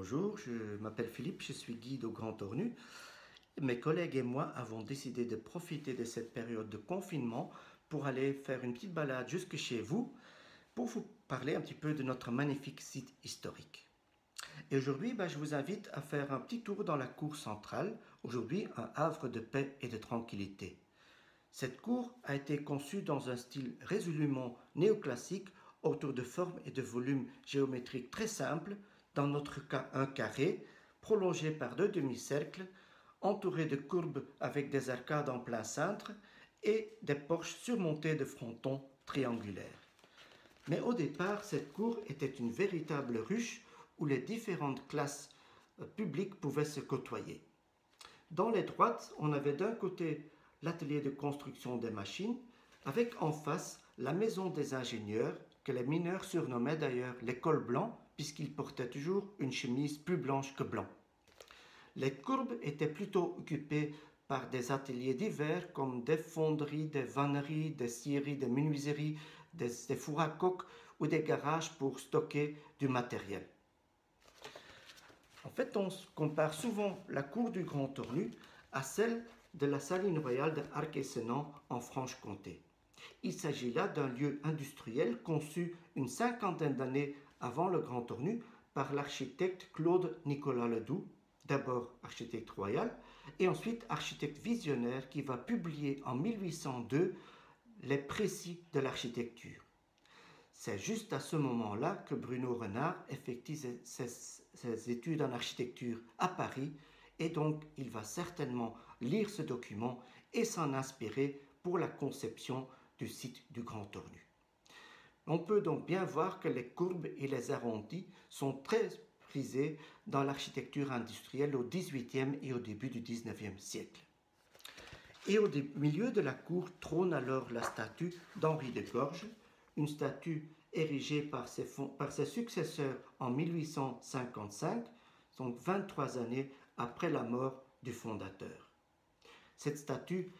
Bonjour, je m'appelle Philippe, je suis guide au Grand Ornu. Mes collègues et moi avons décidé de profiter de cette période de confinement pour aller faire une petite balade jusque chez vous pour vous parler un petit peu de notre magnifique site historique. Et aujourd'hui, je vous invite à faire un petit tour dans la cour centrale, aujourd'hui un havre de paix et de tranquillité. Cette cour a été conçue dans un style résolument néoclassique autour de formes et de volumes géométriques très simples, dans notre cas un carré, prolongé par deux demi-cercles, entouré de courbes avec des arcades en plein cintre et des porches surmontées de frontons triangulaires. Mais au départ, cette cour était une véritable ruche où les différentes classes publiques pouvaient se côtoyer. Dans les droites, on avait d'un côté l'atelier de construction des machines, avec en face la maison des ingénieurs, que les mineurs surnommaient d'ailleurs les cols blancs, puisqu'ils portaient toujours une chemise plus blanche que blanc. Les courbes étaient plutôt occupées par des ateliers divers comme des fonderies, des vanneries, des scieries, des menuiseries, des fours à coke ou des garages pour stocker du matériel. En fait, on compare souvent la cour du Grand Ornu à celle de la Saline royale de Arc-et-Senans en Franche-Comté. Il s'agit là d'un lieu industriel conçu une cinquantaine d'années avant le Grand Ornu par l'architecte Claude Nicolas Ledoux, d'abord architecte royal et ensuite architecte visionnaire qui va publier en 1802 les précis de l'architecture. C'est juste à ce moment-là que Bruno Renard effectue ses études en architecture à Paris et donc il va certainement lire ce document et s'en inspirer pour la conception du site du Grand Ornu. On peut donc bien voir que les courbes et les arrondis sont très prisés dans l'architecture industrielle au XVIIIe et au début du XIXe siècle. Et au milieu de la cour trône alors la statue d'Henri de Gorges, une statue érigée par ses successeurs en 1855, donc 23 années après la mort du fondateur. Cette statue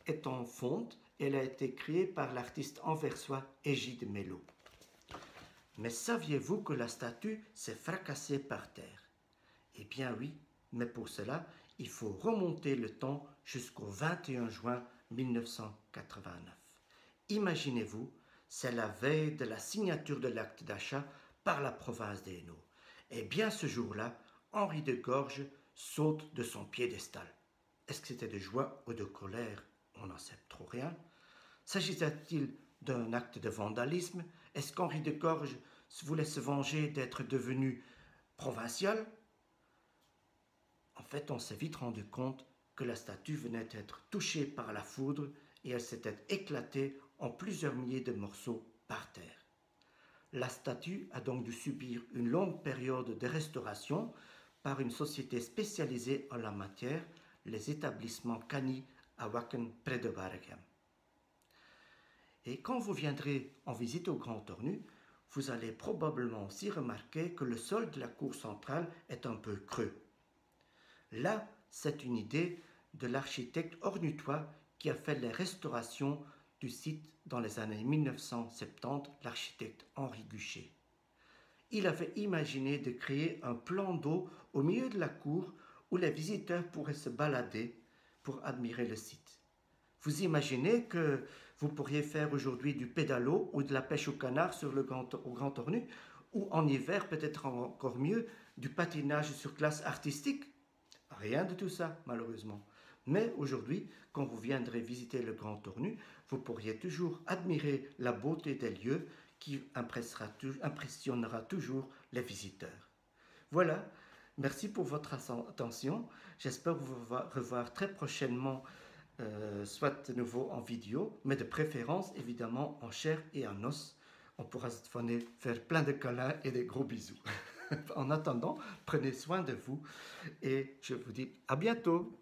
est en fonte et elle a été créée par l'artiste anversois Égide Mello. Mais saviez-vous que la statue s'est fracassée par terre? Eh bien oui, mais pour cela, il faut remonter le temps jusqu'au 21 juin 1989. Imaginez-vous, c'est la veille de la signature de l'acte d'achat par la province des Hainaut. Et bien ce jour-là, Henri de Gorges saute de son piédestal. Est-ce que c'était de joie ou de colère? On n'en sait trop rien. S'agissait-il d'un acte de vandalisme? Est-ce qu'Henri de Gorges voulait se venger d'être devenu provincial? En fait, on s'est vite rendu compte que la statue venait d'être touchée par la foudre et elle s'était éclatée en plusieurs milliers de morceaux par terre. La statue a donc dû subir une longue période de restauration par une société spécialisée en la matière, les établissements Cani à Wakken près de Waregem. Et quand vous viendrez en visite au Grand Ornu, vous allez probablement aussi remarquer que le sol de la cour centrale est un peu creux. Là, c'est une idée de l'architecte ornutois qui a fait les restaurations du site dans les années 1970, l'architecte Henri Guchet. Il avait imaginé de créer un plan d'eau au milieu de la cour où les visiteurs pourraient se balader pour admirer le site. Vous imaginez que vous pourriez faire aujourd'hui du pédalo ou de la pêche au canard au Grand Ornu, ou en hiver, peut-être encore mieux, du patinage sur glace artistique? Rien de tout ça, malheureusement. Mais aujourd'hui, quand vous viendrez visiter le Grand Ornu, vous pourriez toujours admirer la beauté des lieux qui impressionnera toujours les visiteurs. Voilà, merci pour votre attention. J'espère vous revoir très prochainement, soit de nouveau en vidéo, mais de préférence évidemment en chair et en os. On pourra cette fois faire plein de câlins et des gros bisous. En attendant, prenez soin de vous et je vous dis à bientôt.